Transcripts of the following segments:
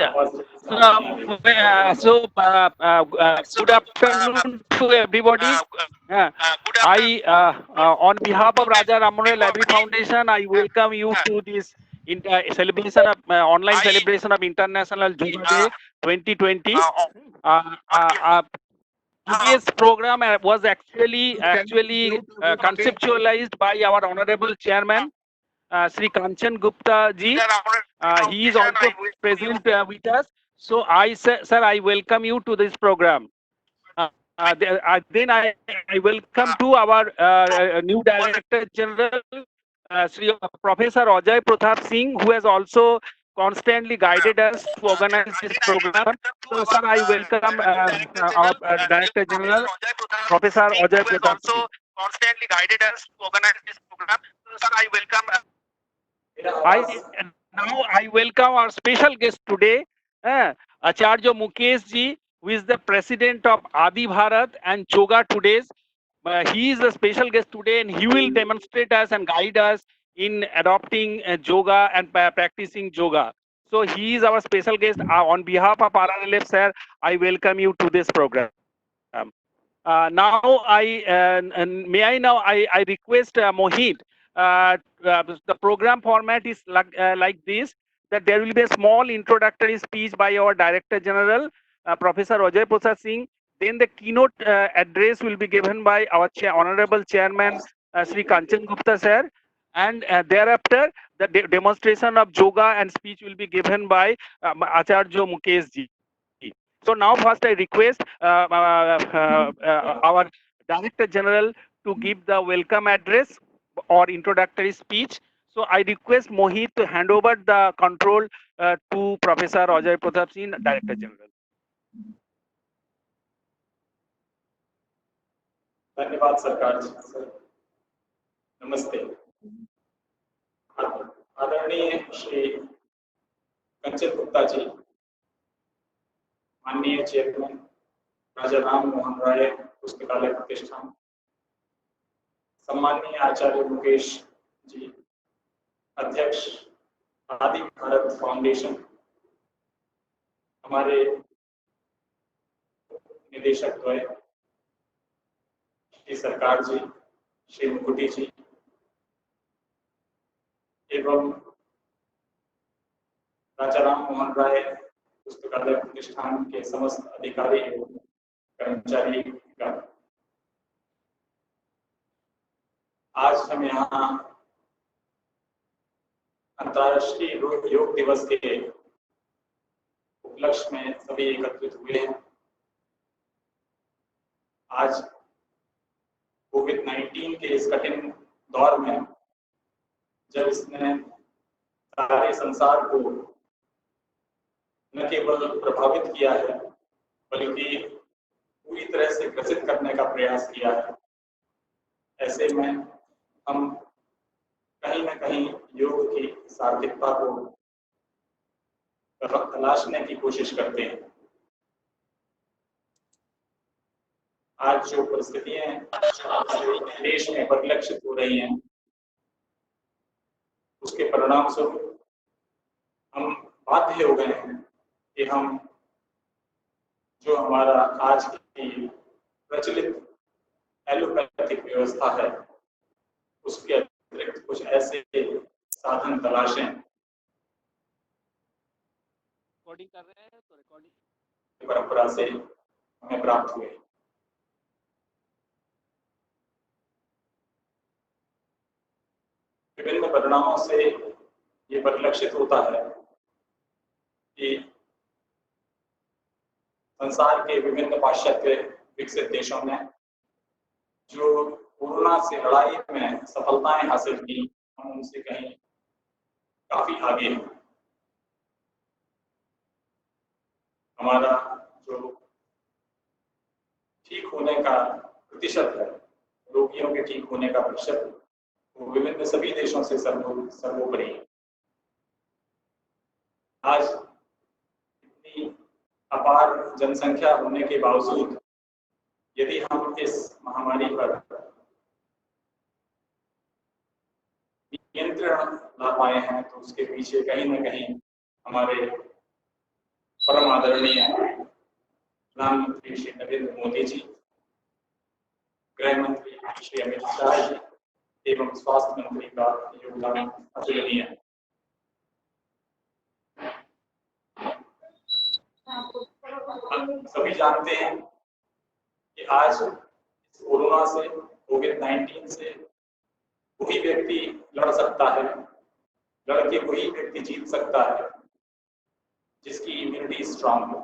Raja. Good afternoon to everybody. I, on behalf of Raja Rammohn Library Foundation, I welcome you to this celebration of online celebration of International Yoga Day 2020. Today's program was actually conceptualized by our honorable chairman, Sri Kanchan Gupta ji. He is also present with us. So sir, I welcome you to this program. Then I welcome to our new Director General, Sri Professor Ajay Pratap Singh, who has also constantly guided us to organize this program. So, sir, I welcome our Director General, Professor Ajay Pratap Singh. Constantly guided us to organize this program. So, sir, I welcome. Now I welcome our special guest today, Acharya Mukesh ji, who is the president of Adi Bharat and Yoga Today's. He is a special guest today, and he will demonstrate us and guide us in adopting yoga and practicing yoga. So he is our special guest. On behalf of RRLF, sir, I welcome you to this program. Now may I now I request Mohit. The program format is like this, that there will be a small introductory speech by our Director General, Professor Ajay Pratap Singh. Then the keynote address will be given by our Honorable Chairman, Sri Kanchan Gupta sir. And thereafter, the demonstration of yoga and speech will be given by Acharya Mukesh ji. So now first I request our Director General to give the welcome address or introductory speech. So I request Mohit to hand over the control to Professor Ajay Pratap Singh, Director General. धन्यवाद सरकार जी। नमस्ते। आदरणीय श्री कंचन गुप्ता जी, माननीय chairman राजा राम मोहन राय पुस्तकालय प्रतिष्ठान, सम्माननीय आचार्य मुकेश जी, अध्यक्ष आदि भारत फाउंडेशन, हमारे निदेशक द्वय श्री सरकार जी, श्री मुकुटी जी, एवं राजा राम मोहन राय पुस्तकालय प्रतिष्ठान के समस्त अधिकारी एवं कर्मचारी का, आज हम यहाँ अंतर्राष्ट्रीय योग दिवस के उपलक्ष्य में सभी एकत्रित हुए हैं। आज कोविड-19 के इस कठिन दौर में जब इसने सारे संसार को न केवल प्रभावित किया है बल्कि पूरी तरह से ग्रसित करने का प्रयास किया है, ऐसे में हम कहीं न कहीं योग की सार्थकता को तलाशने की कोशिश करते हैं। आज जो परिस्थितियां देश में परिलक्षित हो रही हैं, उसके परिणाम स्वरूप हम बाध्य हो गए हैं कि हम जो हमारा आज की प्रचलित एलोपैथिक व्यवस्था है उसके अतिरिक्त कुछ ऐसे साधन तलाशें। रिकॉर्डिंग कर रहे हैं तो रिकॉर्डिंग परंपरा से हमें प्राप्त हुए। विभिन्न परिणामों से ये परिलक्षित होता है कि संसार के विभिन्न पाश्चात्य विकसित देशों में जो कोरोना से लड़ाई में सफलताएं हासिल की, हम उनसे कहीं काफी आगे हैं। हमारा जो ठीक होने का प्रतिशत है, रोगियों के ठीक होने का प्रतिशत, वो विभिन्न सभी देशों से सर्वोपरि है। आज इतनी अपार जनसंख्या होने के बावजूद यदि हम इस महामारी पर नियंत्रण ला पाए हैं तो उसके पीछे कहीं न कहीं हमारे परम आदरणीय प्रधानमंत्री श्री नरेंद्र मोदी जी, गृह मंत्री श्री अमित शाह जी एवं स्वास्थ्य मंत्री का योगदान अतुलनीय है। सभी जानते हैं कि आज कोरोना से, कोविड-19 से वही व्यक्ति लड़ सकता है, लड़के वही व्यक्ति जीत सकता है जिसकी इम्यूनिटी स्ट्रांग हो।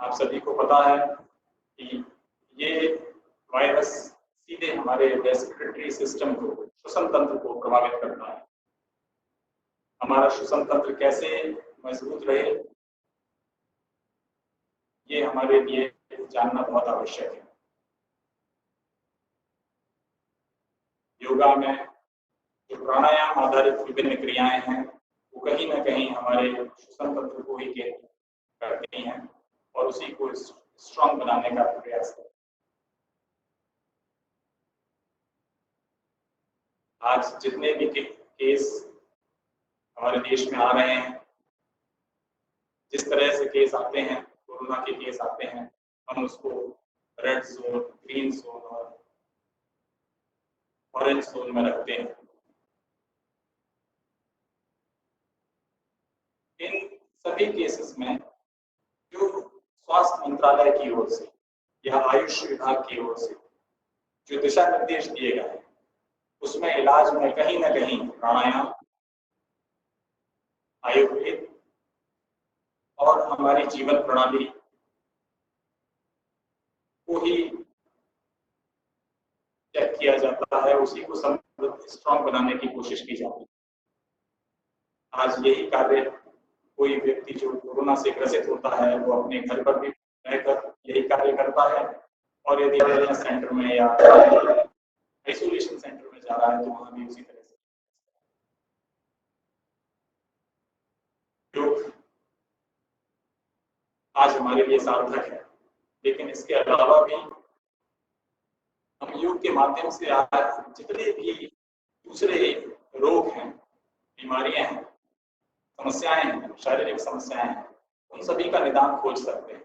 आप सभी को पता है कि ये वायरस सीधे हमारे रेस्पिरेटरी सिस्टम को, श्वसन तंत्र को प्रभावित करता है। हमारा श्वसन तंत्र कैसे मजबूत रहे, ये हमारे लिए जानना बहुत आवश्यक है। योगा में जो प्राणायाम आधारित विभिन्न क्रियाएं हैं वो कहीं ना कहीं हमारे श्वसन तंत्र को ही केंद्रित करती हैं और उसी को स्ट्रांग बनाने का प्रयास करती हैं। आज जितने भी केस हमारे देश में आ रहे हैं, जिस तरह से केस आते हैं, कोरोना के केस आते हैं, हम उसको रेड जोन, ग्रीन जोन और ऑरेंज जोन में रखते हैं। इन सभी केसेस में जो स्वास्थ्य मंत्रालय की ओर से या आयुष विभाग की ओर से जो दिशा निर्देश दिए गए हैं, उसमें इलाज में कहीं ना कहीं प्राणायाम, आयुर्वेद और हमारी जीवन प्रणाली को ही चेक किया जाता है, उसी को स्ट्रांग बनाने की कोशिश की जाती है। आज यही कार्य कोई व्यक्ति जो कोरोना से ग्रसित होता है वो अपने घर पर भी रहकर यही कार्य करता है, और यदि वेलनेस सेंटर में या आइसोलेशन सेंटर में जा रहा है तो वहां भी उसी तरह से योग आज हमारे लिए सार्थक है। लेकिन इसके अलावा भी हम योग के माध्यम से आज जितने भी दूसरे रोग हैं, बीमारियां हैं, समस्याएं हैं, शारीरिक समस्याएं हैं, उन सभी का निदान खोज सकते हैं।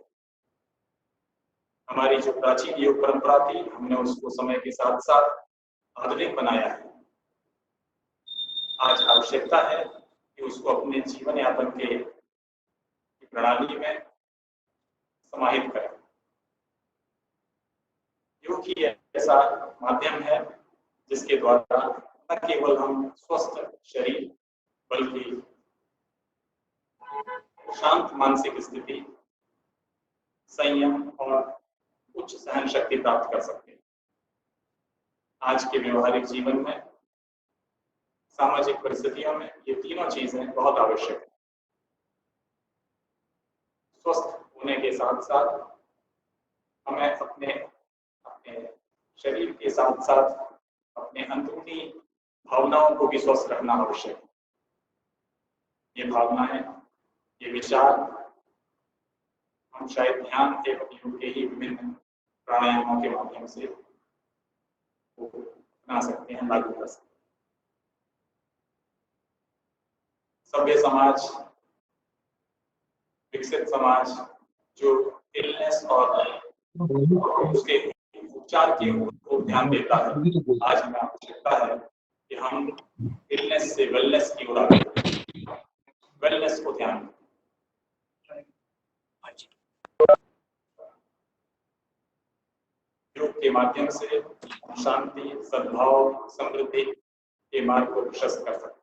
हमारी जो प्राचीन योग परंपरा थी, हमने उसको समय के साथ साथ आधुनिक बनाया है। आज आवश्यकता है कि उसको अपने जीवन यापन के प्रणाली में समाहित करें। योग ही ऐसा माध्यम है जिसके द्वारा न केवल हम स्वस्थ शरीर बल्कि शांत मानसिक स्थिति, संयम और उच्च सहन शक्ति प्राप्त कर सकते हैं। आज के व्यवहारिक जीवन में, सामाजिक परिस्थितियों में ये तीनों चीजें बहुत आवश्यक है। स्वस्थ होने के साथ साथ हमें अपने शरीर के साथ साथ अपने अंदरूनी भावनाओं को भी स्वस्थ रखना आवश्यक है। ये भावनाएं, ये विचार हम शायद ध्यान एवं योग के ही विभिन्न प्राणायामों के माध्यम से बना सकते हैं, लागू कर सकते हैं। सभ्य समाज, विकसित समाज जो इलनेस और उसके उपचार के ऊपर ध्यान देता है, आज हमें आवश्यकता है कि हम इलनेस से वेलनेस की ओर आगे बढ़ें, वेलनेस को ध्यान दें। योग के माध्यम से शांति, सद्भाव, समृद्धि के मार्ग को प्रशस्त कर सकते हैं।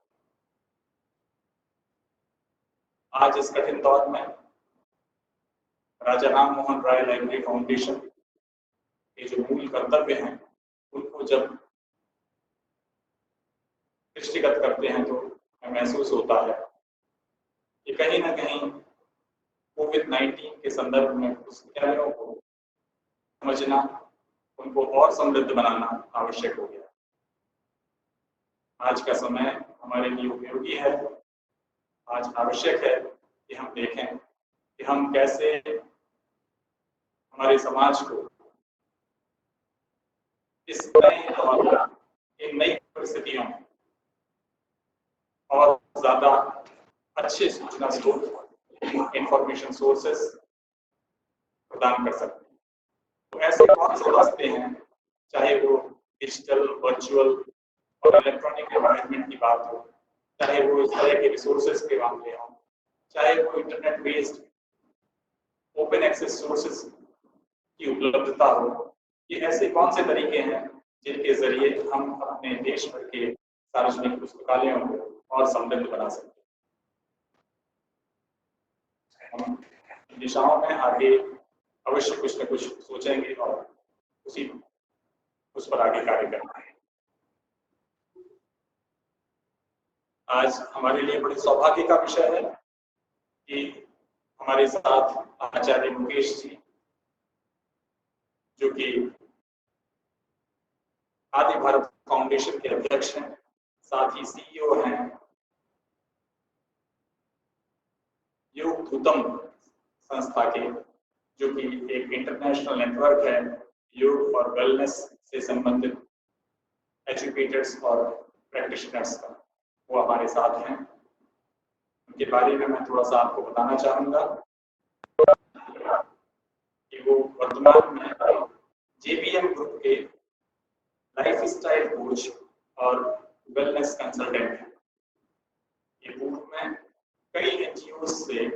आज इस कठिन दौर में राजा राम मोहन राय लाइब्रेरी फाउंडेशन के जो मूल कर्तव्य हैं उनको जब दृष्टिगत करते हैं तो महसूस होता है कि कहीं ना कहीं कोविड-19 के संदर्भ में पुस्तकालयों को समझना, उनको और समृद्ध बनाना आवश्यक हो गया। आज का समय हमारे लिए उपयोगी है। आज आवश्यक है कि हम देखें कि हम कैसे हमारे समाज को इस नई परिस्थितियों में और ज्यादा अच्छे अच्छे सूचना स्रोत इंफॉर्मेशन सोर्सेस प्रदान कर सकते हैं। तो ऐसे कौन से रास्ते हैं, चाहे वो डिजिटल, वर्चुअल और इलेक्ट्रॉनिक एनवायरनमेंट की बात हो, चाहे वो इस तरह के रिसोर्सेज के मामले हों, चाहे वो internet based open access sources की उपलब्धता हो, ये ऐसे कौन से तरीके हैं जिनके जरिए हम अपने देश भर के सार्वजनिक पुस्तकालयों को और समृद्ध बना सकते हैं। हम दिशाओं में आगे अवश्य कुछ न कुछ सोचेंगे और उस पर आगे कार्य करना है। आज हमारे लिए बड़े सौभाग्य का विषय है कि हमारे साथ आचार्य मुकेश जी, जो कि आदि भारत फाउंडेशन के अध्यक्ष हैं, साथ ही सीईओ हैं योग धूतम संस्था के, जो कि एक इंटरनेशनल नेटवर्क है योग और वेलनेस से संबंधित एजुकेटर्स और प्रैक्टिशनर्स का, वो हमारे साथ हैं। उनके बारे में मैं थोड़ा सा आपको बताना चाहूंगा कि वो वर्तमान में जेबीएम ग्रुप के लाइफ स्टाइल कोच और वेलनेस कंसल्टेंट हैं। ये पूर्व में कई एनजीओ से,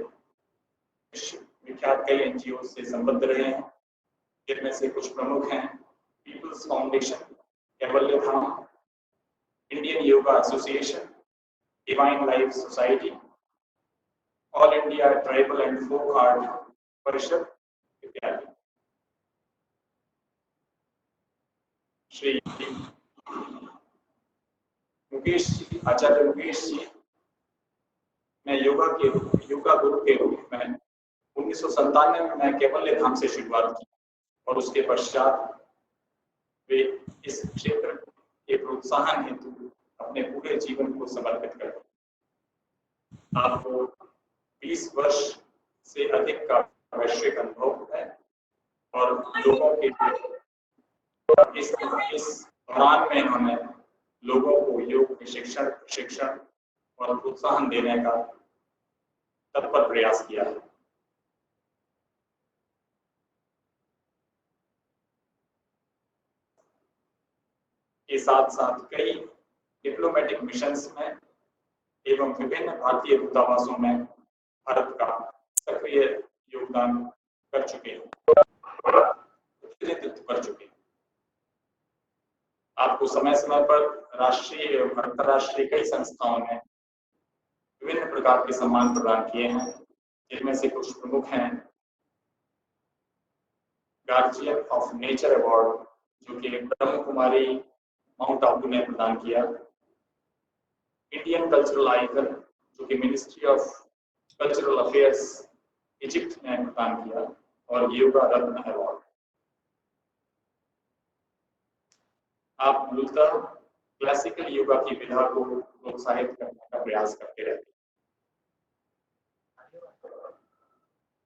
विख्यात कई एनजीओ से संबद्ध रहे हैं, जिनमें से कुछ प्रमुख हैं people's foundation, Kaivalya Dham, Indian yoga association, divine life society, all India tribal and folk art Parishad इत्यादि। श्री मुकेश जी, आचार्य मुकेश जी ने योगा गुरु के रूप में 1997 में मैं कैवल्य धाम से शुरुआत की और उसके पश्चात वे इस क्षेत्र के प्रोत्साहन हेतु अपने पूरे जीवन को समर्पित कर दिया। आपको 20 वर्ष से अधिक का वैश्विक अनुभव है और लोगों के इस दौरान में इन्होंने लोगों को योग के शिक्षण और प्रोत्साहन देने का तत्पर प्रयास किया है। के साथ साथ कई डिप्लोमेटिक मिशंस में एवं विभिन्न भारतीय दूतावासों में भारत का सक्रिय योगदान कर चुके हैं, प्रतिनिधित्व कर चुके हैं। आपको समय समय पर राष्ट्रीय एवं अंतर्राष्ट्रीय कई संस्थाओं ने विभिन्न प्रकार के सम्मान प्रदान किए हैं, जिनमें से कुछ प्रमुख हैं गार्जियन ऑफ नेचर अवार्ड, जो कि ब्रह्म कुमारी माउंट आबू ने प्रदान किया, इंडियन कल्चरल आइकन, जो कि ministry of cultural affairs Egypt ने प्रदान किया, और योगा रत्न अवार्ड। आप मूलतः क्लासिकल योगा की विधा को प्रोत्साहित करने का प्रयास करते रहते हैं।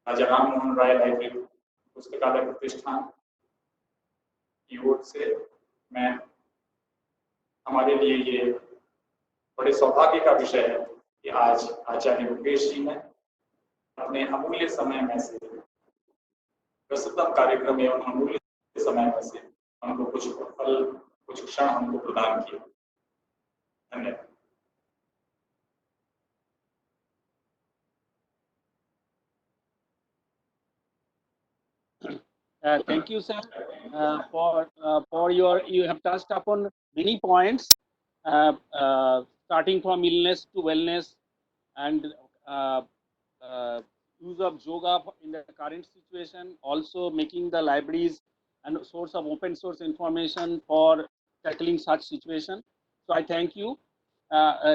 राजा राम मोहन राय लाइब्रेरी पुस्तकालय प्रतिष्ठान की ओर से मैं, हमारे लिए ये बड़े सौभाग्य का विषय है कि आज आचार्य मुकेश जी ने अपने अमूल्य समय में से, व्यस्ततम कार्यक्रम एवं अमूल्य समय में से हमको कुछ पल, कुछ क्षण हमको प्रदान किए। धन्यवाद। Thank you, sir, for you have touched upon many points, starting from illness to wellness and use of yoga in the current situation, also making the libraries and source of open source information for tackling such situation. So I thank you.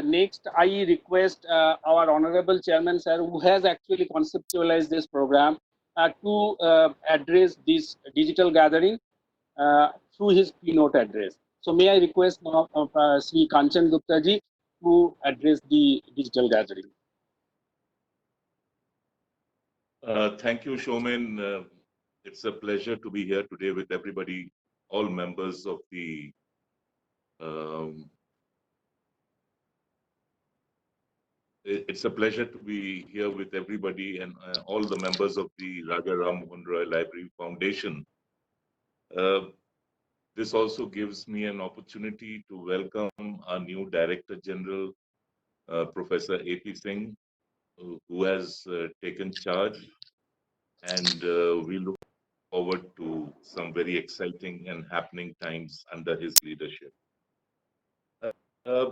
Next, I request our honorable chairman, sir, who has actually conceptualized this program, to address this digital gathering through his keynote address. So may I request now Sri Kanchan Gupta ji to address the digital gathering. Thank you, Showman. It's a pleasure to be here today with everybody, all members of the It's a pleasure to be here with everybody and all the members of the Raja Ram Mohan Roy Library Foundation. This also gives me an opportunity to welcome our new Director General, Professor A.P. Singh, who has taken charge, and we look forward to some very exciting and happening times under his leadership. Uh,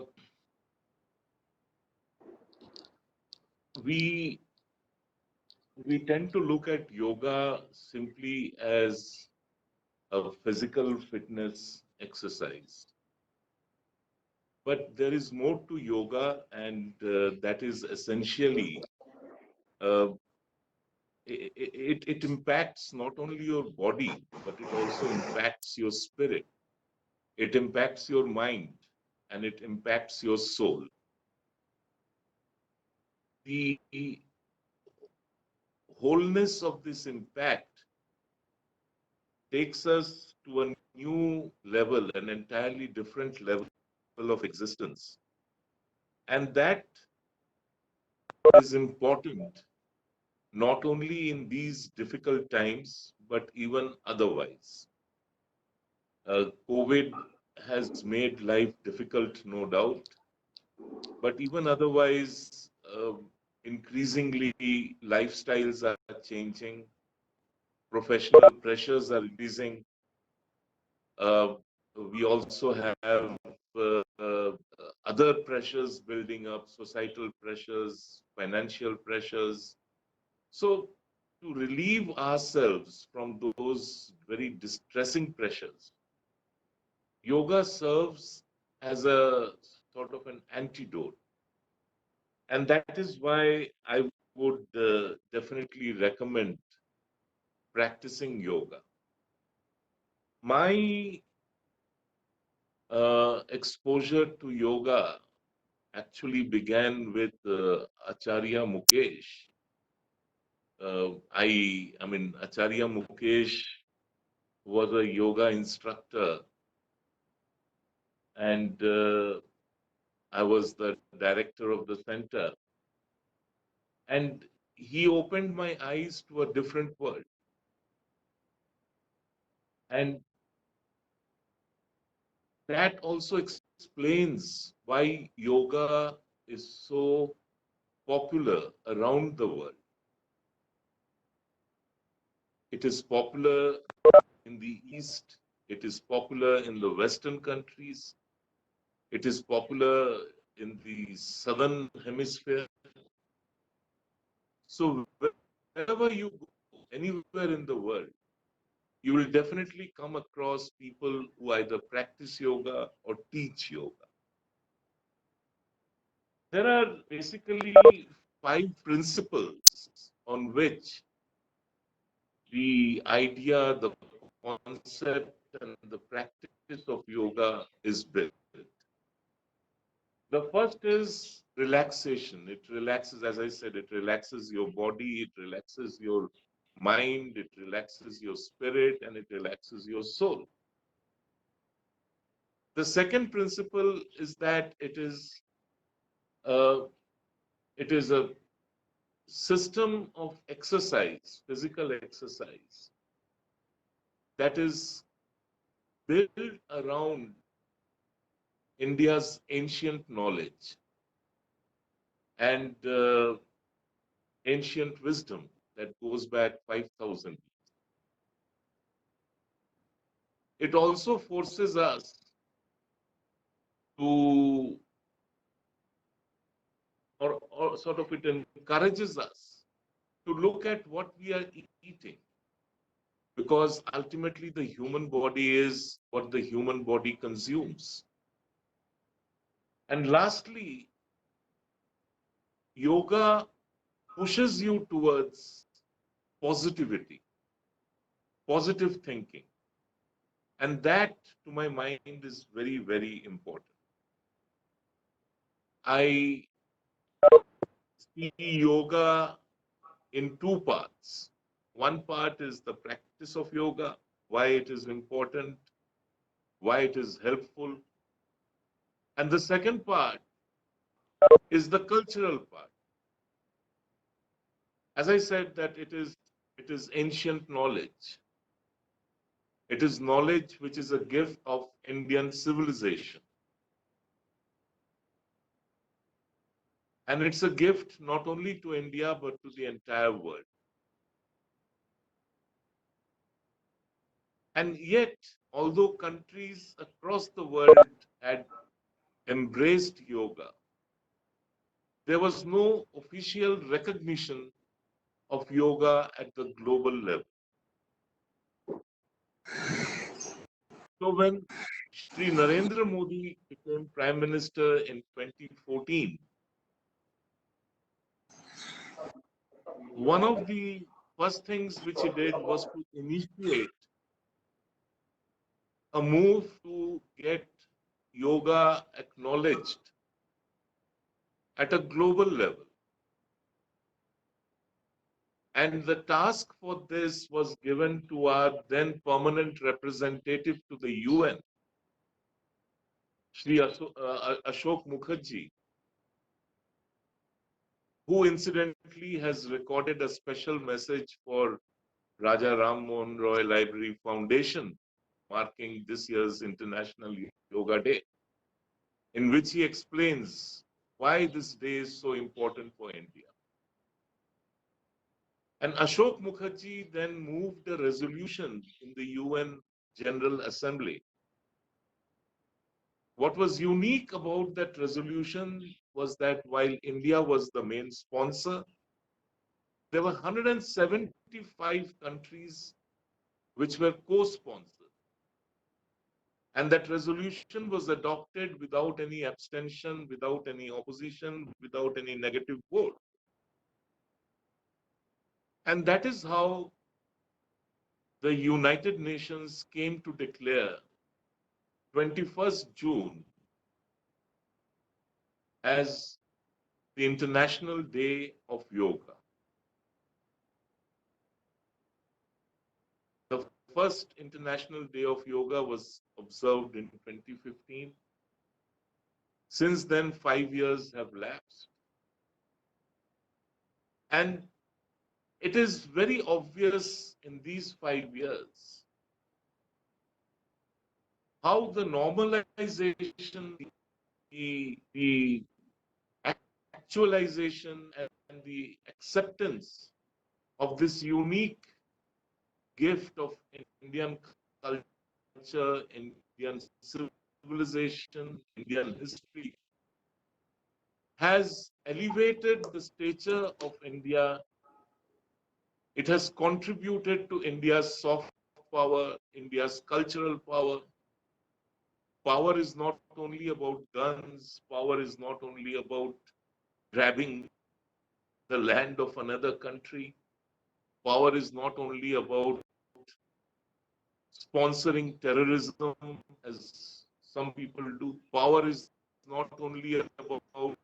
we tend to look at yoga simply as a physical fitness exercise. But there is more to yoga, and that is essentially uh, it impacts not only your body, but it also impacts your spirit. It impacts your mind, and it impacts your soul. The wholeness of this impact takes us to a new level, an entirely different level of existence. And that is important not only in these difficult times, but even otherwise. COVID has made life difficult, no doubt, but even otherwise, increasingly lifestyles are changing, professional pressures are increasing. We also have other pressures building up, societal pressures, financial pressures. So, to relieve ourselves from those very distressing pressures, yoga serves as a sort of an antidote. And that is why I would definitely recommend practicing yoga. My exposure to yoga actually began with Acharya Mukesh. I mean, Acharya Mukesh was a yoga instructor, and I was the director of the center. And he opened my eyes to a different world. And that also explains why yoga is so popular around the world. It is popular in the East, it is popular in the Western countries, it is popular in the Southern Hemisphere. So wherever you go, anywhere in the world, you will definitely come across people who either practice yoga or teach yoga. There are basically 5 principles on which the idea, the concept, and the practice of yoga is built. The first is relaxation. It relaxes, as I said, it relaxes your body, it relaxes your mind, it relaxes your spirit, and it relaxes your soul. The second principle is that it is a system of exercise, physical exercise, that is built around India's ancient knowledge and ancient wisdom that goes back 5,000 years. It also forces us to, or sort of it encourages us to look at what we are eating, because ultimately the human body is what the human body consumes. And lastly, yoga pushes you towards positivity, positive thinking. And that, to my mind, is very, very important. I see yoga in 2 parts. One part is the practice of yoga, why it is important, why it is helpful. And the second part is the cultural part. As I said, that it is ancient knowledge. It is knowledge which is a gift of Indian civilization. And it's a gift not only to India, but to the entire world. And yet, although countries across the world had embraced yoga, there was no official recognition of yoga at the global level. So when Sri Narendra Modi became Prime Minister in 2014, one of the first things which he did was to initiate a move to get yoga acknowledged at a global level. And the task for this was given to our then permanent representative to the UN, Shri Ashok Mukherjee, who incidentally has recorded a special message for Raja Ram Mohan Roy Library Foundation, marking this year's International Yoga Day, in which he explains why this day is so important for India. And Ashok Mukherjee then moved a resolution in the UN General Assembly. What was unique about that resolution was that while India was the main sponsor, there were 175 countries which were co-sponsored. And that resolution was adopted without any abstention, without any opposition, without any negative vote. And that is how the United Nations came to declare 21st June as the International Day of Yoga. The first International Day of Yoga was observed in 2015. Since then, 5 years have lapsed. And it is very obvious in these 5 years how the normalization, the actualization, and the acceptance of this unique gift of Indian culture, Indian civilization, Indian history has elevated the stature of India. It has contributed to India's soft power, India's cultural power. Power is not only about guns, power is not only about grabbing the land of another country. Power is not only about sponsoring terrorism, as some people do. Power is not only about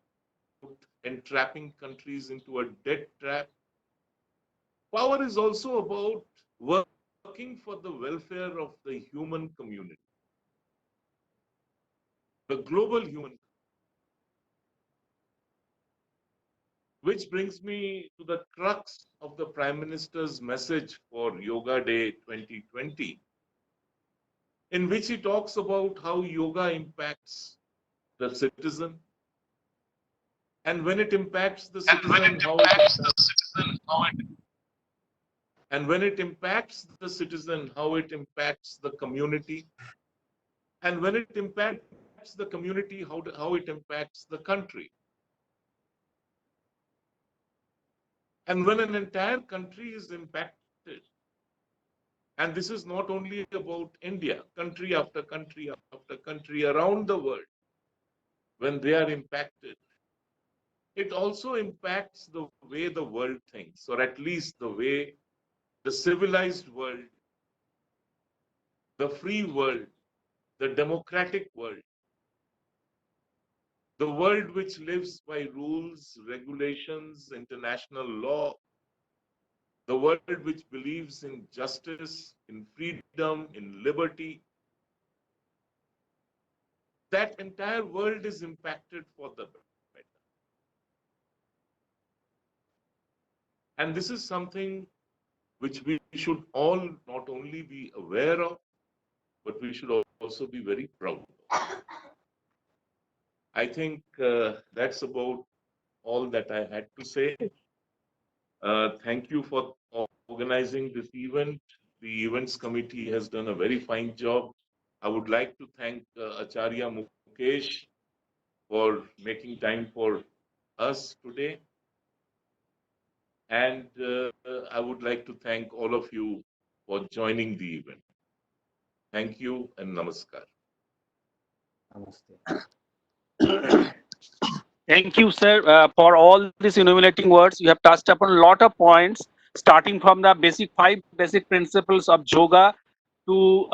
entrapping countries into a debt trap. Power is also about working for the welfare of the human community, the global human. Which brings me to the crux of the Prime Minister's message for Yoga Day 2020, in which he talks about how yoga impacts the citizen, and when it impacts the citizen, when it impacts the citizen, how it impacts the community, and when it impacts the community, how it impacts the country. And when an entire country is impacted, and this is not only about India, country after country after country around the world, when they are impacted, it also impacts the way the world thinks, or at least the way the civilized world, the free world, the democratic world, the world which lives by rules, regulations, international law, the world which believes in justice, in freedom, in liberty, that entire world is impacted for the better. And this is something which we should all not only be aware of, but we should also be very proud of. I think that's about all that I had to say. Thank you for organizing this event. The events committee has done a very fine job. I would like to thank Acharya Mukesh for making time for us today. And I would like to thank all of you for joining the event. Thank you and namaskar. Thank you, sir, for all these illuminating words. You have touched upon a lot of points, starting from the five basic principles of yoga to